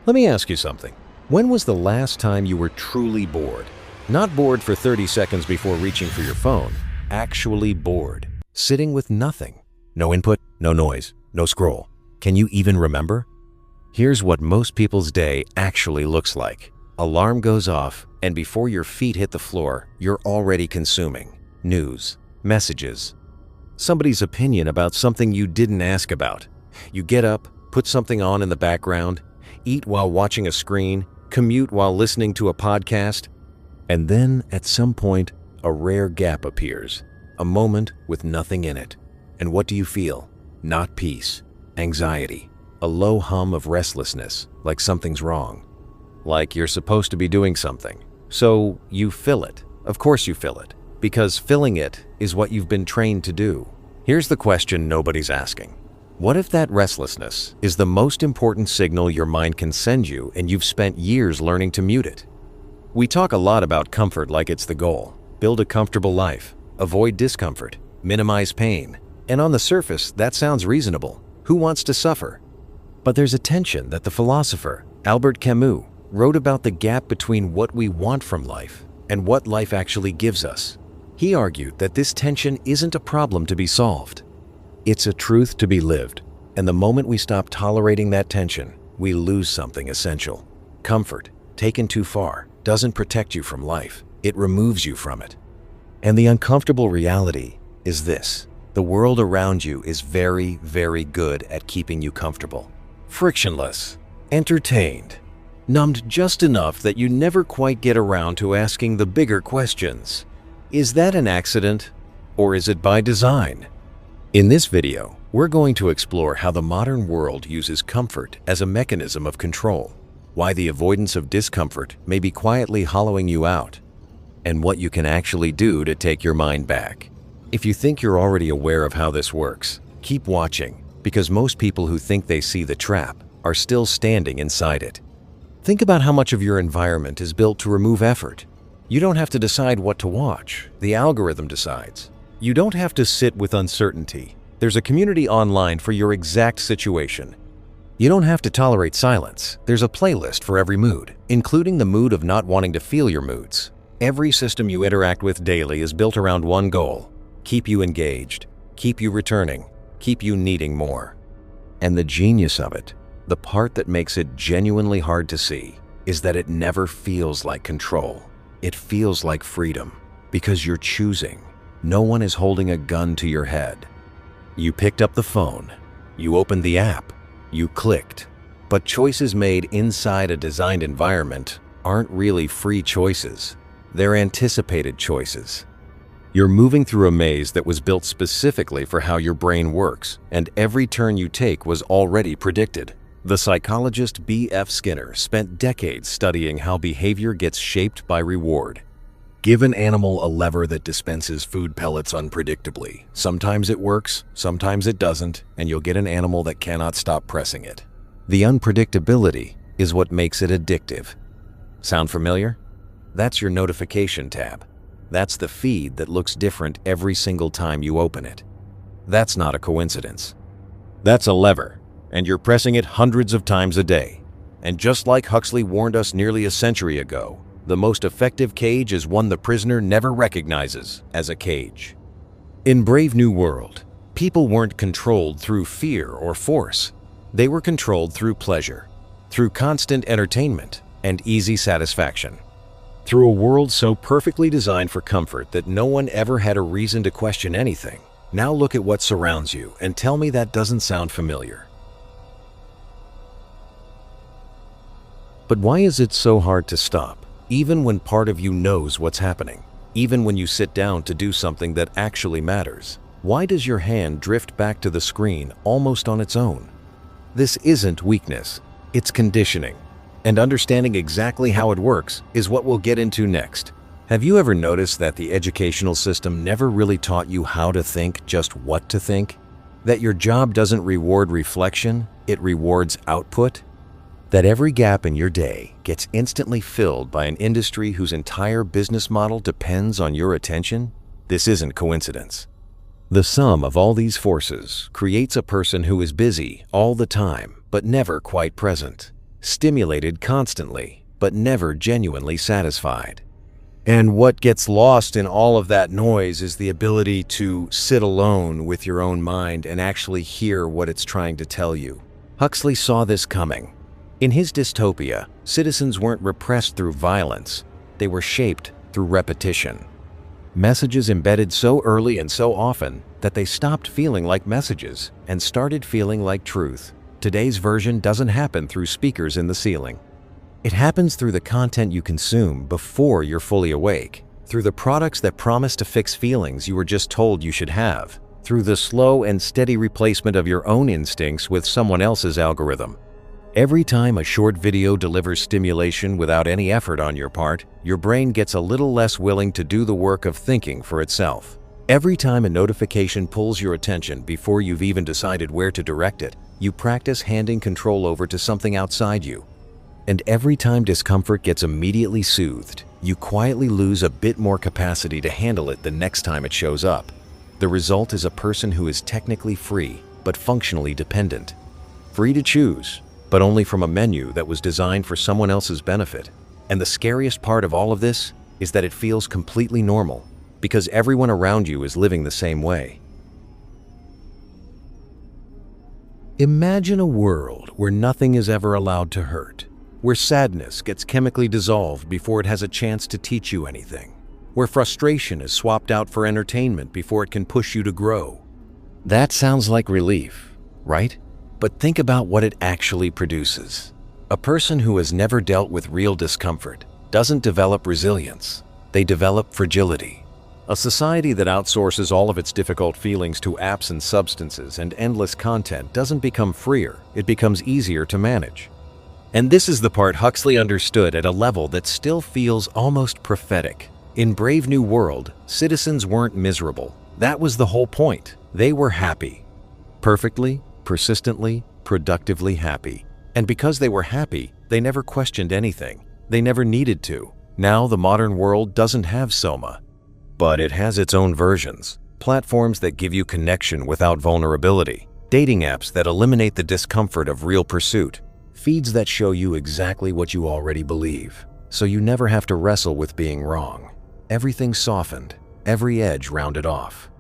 Let me ask you something. When was the last time you were truly bored? Not bored for 30 seconds before reaching for your phone. Actually bored. Sitting with nothing. No input, no noise, no scroll. Can you even remember? Here's what most people's day actually looks like. Alarm goes off, and before your feet hit the floor, you're already consuming news, messages, somebody's opinion about something you didn't ask about. You get up, put something on in the background, eat while watching a screen, commute while listening to a podcast, and then at some point, a rare gap appears, a moment with nothing in it. And what do you feel? Not peace, anxiety, a low hum of restlessness, like something's wrong. Like you're supposed to be doing something. So you fill it. Of course you fill it, because filling it is what you've been trained to do. Here's the question nobody's asking. What if that restlessness is the most important signal your mind can send you and you've spent years learning to mute it? We talk a lot about comfort like it's the goal. Build a comfortable life, avoid discomfort, minimize pain. And on the surface, that sounds reasonable. Who wants to suffer? But there's a tension that the philosopher Albert Camus wrote about, the gap between what we want from life and what life actually gives us. He argued that this tension isn't a problem to be solved. It's a truth to be lived, and the moment we stop tolerating that tension, we lose something essential. Comfort, taken too far, doesn't protect you from life, it removes you from it. And the uncomfortable reality is this: the world around you is very, very good at keeping you comfortable. Frictionless, entertained, numbed just enough that you never quite get around to asking the bigger questions. Is that an accident, or is it by design? In this video, we're going to explore how the modern world uses comfort as a mechanism of control, why the avoidance of discomfort may be quietly hollowing you out, and what you can actually do to take your mind back. If you think you're already aware of how this works, keep watching, because most people who think they see the trap are still standing inside it. Think about how much of your environment is built to remove effort. You don't have to decide what to watch. The algorithm decides. You don't have to sit with uncertainty. There's a community online for your exact situation. You don't have to tolerate silence. There's a playlist for every mood, including the mood of not wanting to feel your moods. Every system you interact with daily is built around one goal: keep you engaged, keep you returning, keep you needing more. And the genius of it, the part that makes it genuinely hard to see, is that it never feels like control. It feels like freedom, because you're choosing. No one is holding a gun to your head. You picked up the phone, you opened the app, you clicked. But choices made inside a designed environment aren't really free choices. They're anticipated choices. You're moving through a maze that was built specifically for how your brain works, and every turn you take was already predicted. The psychologist B.F. Skinner spent decades studying how behavior gets shaped by reward. Give an animal a lever that dispenses food pellets unpredictably. Sometimes it works, sometimes it doesn't, and you'll get an animal that cannot stop pressing it. The unpredictability is what makes it addictive. Sound familiar? That's your notification tab. That's the feed that looks different every single time you open it. That's not a coincidence. That's a lever, and you're pressing it hundreds of times a day. And just like Huxley warned us nearly a century ago, the most effective cage is one the prisoner never recognizes as a cage. In Brave New World, people weren't controlled through fear or force. They were controlled through pleasure, through constant entertainment and easy satisfaction. Through a world so perfectly designed for comfort that no one ever had a reason to question anything. Now look at what surrounds you and tell me that doesn't sound familiar. But why is it so hard to stop, even when part of you knows what's happening? Even when you sit down to do something that actually matters? Why does your hand drift back to the screen almost on its own? This isn't weakness, it's conditioning. And understanding exactly how it works is what we'll get into next. Have you ever noticed that the educational system never really taught you how to think, just what to think? That your job doesn't reward reflection, it rewards output? That every gap in your day gets instantly filled by an industry whose entire business model depends on your attention? This isn't coincidence. The sum of all these forces creates a person who is busy all the time, but never quite present. stimulated constantly, but never genuinely satisfied. And what gets lost in all of that noise is the ability to sit alone with your own mind and actually hear what it's trying to tell you. Huxley saw this coming. In his dystopia, citizens weren't repressed through violence, they were shaped through repetition. Messages embedded so early and so often that they stopped feeling like messages and started feeling like truth. Today's version doesn't happen through speakers in the ceiling. It happens through the content you consume before you're fully awake, through the products that promise to fix feelings you were just told you should have, through the slow and steady replacement of your own instincts with someone else's algorithm. Every time a short video delivers stimulation without any effort on your part, your brain gets a little less willing to do the work of thinking for itself. Every time a notification pulls your attention before you've even decided where to direct it, you practice handing control over to something outside you. And every time discomfort gets immediately soothed, you quietly lose a bit more capacity to handle it the next time it shows up. The result is a person who is technically free, but functionally dependent. Free to choose, but only from a menu that was designed for someone else's benefit. And the scariest part of all of this is that it feels completely normal, because everyone around you is living the same way. Imagine a world where nothing is ever allowed to hurt, where sadness gets chemically dissolved before it has a chance to teach you anything, where frustration is swapped out for entertainment before it can push you to grow. That sounds like relief, right? But think about what it actually produces. A person who has never dealt with real discomfort doesn't develop resilience, they develop fragility. A society that outsources all of its difficult feelings to apps and substances and endless content doesn't become freer, it becomes easier to manage. And this is the part Huxley understood at a level that still feels almost prophetic. In Brave New World, citizens weren't miserable. That was the whole point. They were happy. Perfectly, persistently, productively happy. And because they were happy, they never questioned anything. They never needed to. Now the modern world doesn't have Soma, but it has its own versions. Platforms that give you connection without vulnerability. Dating apps that eliminate the discomfort of real pursuit. Feeds that show you exactly what you already believe, so you never have to wrestle with being wrong. Everything softened, every edge rounded off.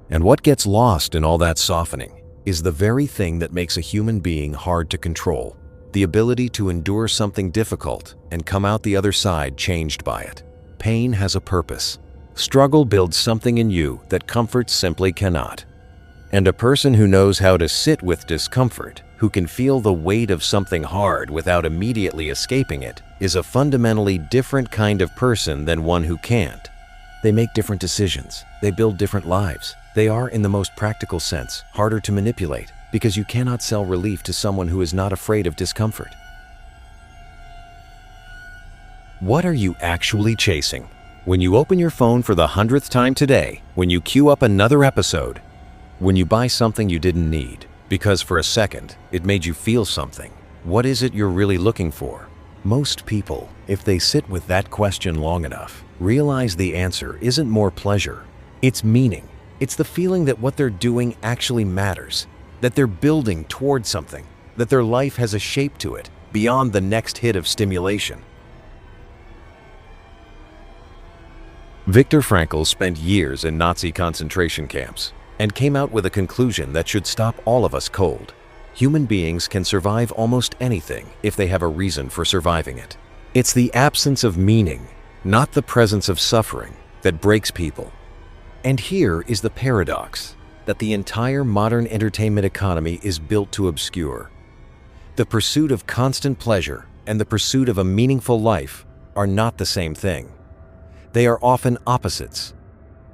And what gets lost in all that softening is the very thing that makes a human being hard to control. The ability to endure something difficult and come out the other side changed by it. Pain has a purpose. Struggle builds something in you that comfort simply cannot. And a person who knows how to sit with discomfort, who can feel the weight of something hard without immediately escaping it, is a fundamentally different kind of person than one who can't. They make different decisions. They build different lives. They are, in the most practical sense, harder to manipulate because you cannot sell relief to someone who is not afraid of discomfort. What are you actually chasing? When you open your phone for the 100th time today, when you queue up another episode, when you buy something you didn't need, because for a second, it made you feel something, what is it you're really looking for? Most people, if they sit with that question long enough, realize the answer isn't more pleasure, it's meaning. It's the feeling that what they're doing actually matters, that they're building towards something, that their life has a shape to it, beyond the next hit of stimulation. Viktor Frankl spent years in Nazi concentration camps and came out with a conclusion that should stop all of us cold. Human beings can survive almost anything if they have a reason for surviving it. It's the absence of meaning, not the presence of suffering, that breaks people. And here is the paradox that the entire modern entertainment economy is built to obscure. The pursuit of constant pleasure and the pursuit of a meaningful life are not the same thing. They are often opposites.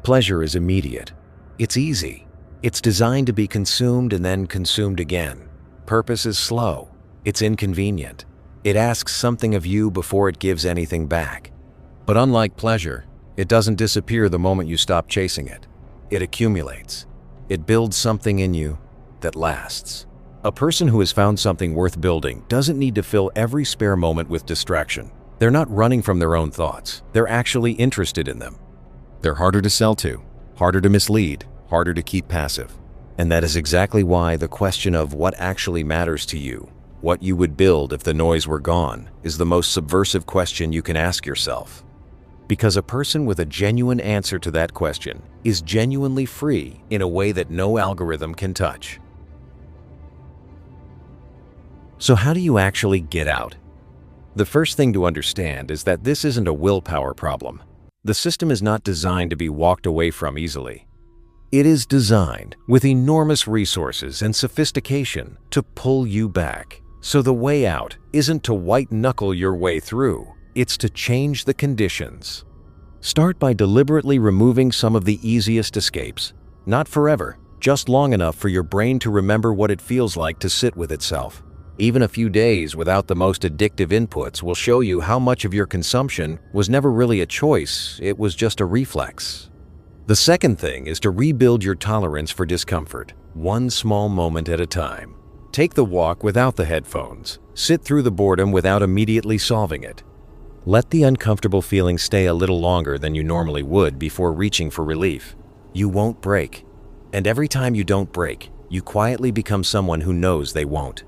Pleasure is immediate. It's easy. It's designed to be consumed and then consumed again. Purpose is slow. It's inconvenient. It asks something of you before it gives anything back. But unlike pleasure, it doesn't disappear the moment you stop chasing it. It accumulates. It builds something in you that lasts. A person who has found something worth building doesn't need to fill every spare moment with distraction. They're not running from their own thoughts. They're actually interested in them. They're harder to sell to, harder to mislead, harder to keep passive. And that is exactly why the question of what actually matters to you What you would build if the noise were gone is the most subversive question you can ask yourself. Because a person with a genuine answer to that question is genuinely free in a way that no algorithm can touch. So how do you actually get out? The first thing to understand is that this isn't a willpower problem. The system is not designed to be walked away from easily. It is designed with enormous resources and sophistication to pull you back. So the way out isn't to white-knuckle your way through, it's to change the conditions. Start by deliberately removing some of the easiest escapes. Not forever, just long enough for your brain to remember what it feels like to sit with itself. Even a few days without the most addictive inputs will show you how much of your consumption was never really a choice, it was just a reflex. The second thing is to rebuild your tolerance for discomfort, one small moment at a time. Take the walk without the headphones. Sit through the boredom without immediately solving it. Let the uncomfortable feeling stay a little longer than you normally would before reaching for relief. You won't break. And every time you don't break, you quietly become someone who knows they won't.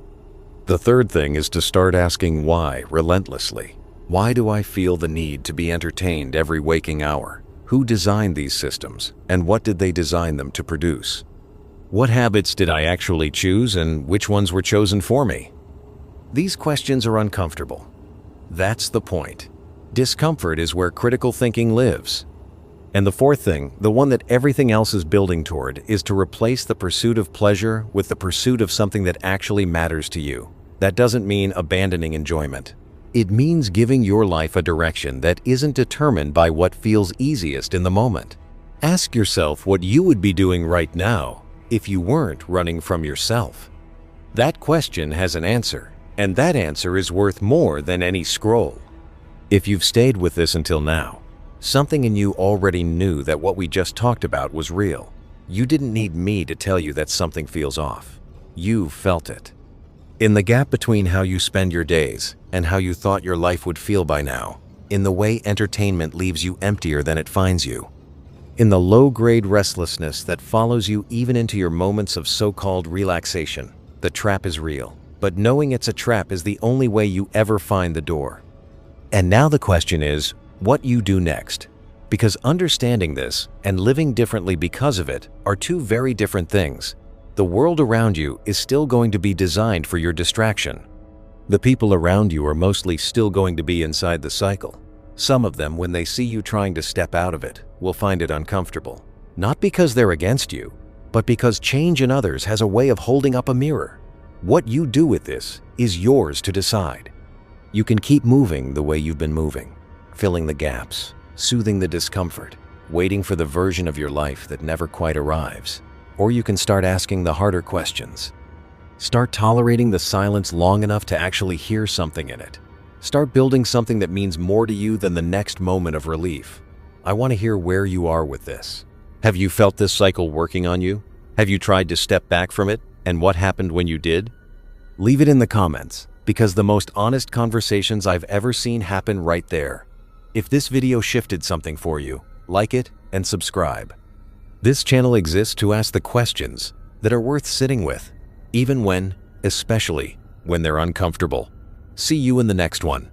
The third thing is to start asking why relentlessly. Why do I feel the need to be entertained every waking hour? Who designed these systems, and what did they design them to produce? What habits did I actually choose, and which ones were chosen for me? These questions are uncomfortable. That's the point. Discomfort is where critical thinking lives. And the fourth thing, the one that everything else is building toward, is to replace the pursuit of pleasure with the pursuit of something that actually matters to you. That doesn't mean abandoning enjoyment. It means giving your life a direction that isn't determined by what feels easiest in the moment. Ask yourself what you would be doing right now if you weren't running from yourself. That question has an answer, and that answer is worth more than any scroll. If you've stayed with this until now, something in you already knew that what we just talked about was real. You didn't need me to tell you that something feels off. You felt it. In the gap between how you spend your days and how you thought your life would feel by now, in the way entertainment leaves you emptier than it finds you, in the low-grade restlessness that follows you even into your moments of so-called relaxation, the trap is real. But knowing it's a trap is the only way you ever find the door. And now the question is, what you do next? Because understanding this and living differently because of it are two very different things. The world around you is still going to be designed for your distraction. The people around you are mostly still going to be inside the cycle. Some of them, when they see you trying to step out of it, will find it uncomfortable. Not because they're against you, but because change in others has a way of holding up a mirror. What you do with this is yours to decide. You can keep moving the way you've been moving, filling the gaps, soothing the discomfort, waiting for the version of your life that never quite arrives. Or you can start asking the harder questions. Start tolerating the silence long enough to actually hear something in it. Start building something that means more to you than the next moment of relief. I want to hear where you are with this. Have you felt this cycle working on you? Have you tried to step back from it? And what happened when you did? Leave it in the comments, because the most honest conversations I've ever seen happen right there. If this video shifted something for you, like it and subscribe. This channel exists to ask the questions that are worth sitting with, even when, especially when they're uncomfortable. See you in the next one.